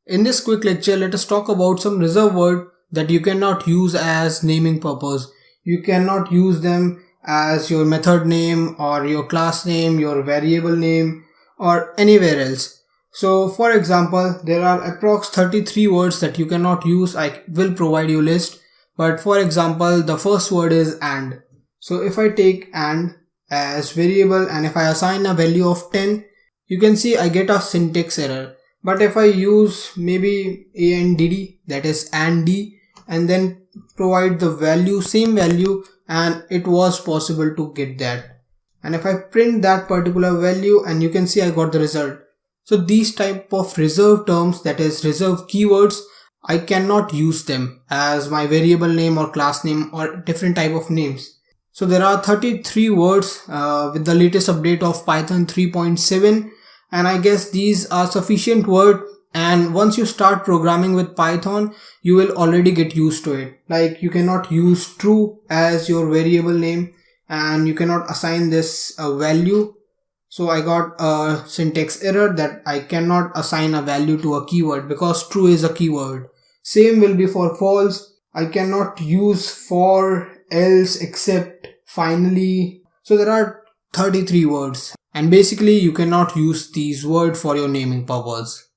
In this quick lecture, let us talk about some reserved words that you cannot use as naming purpose. You cannot use them as your method name or your class name, your variable name, or anywhere else. So for example, there are approx 33 words that you cannot use. I will provide you list. But for example, the first word is and. So if I take and as variable and if I assign a value of 10, you can see I get a syntax error. But if I use maybe ANDD, that is AND, and then provide the value, same value, and it was possible to get that. And if I print that particular value, and you can see I got the result. So these type of reserved terms, that is reserved keywords, I cannot use them as my variable name or class name or different type of names. So there are 33 words with the latest update of Python 3.7. And I guess these are sufficient words, and once you start programming with Python, you will already get used to it. Like you cannot use true as your variable name and you cannot assign this value. So I got a syntax error that I cannot assign a value to a keyword because true is a keyword. Same will be for false. I cannot use for, else, except, finally. So there are 33 words. And basically you cannot use these words for your naming purpose.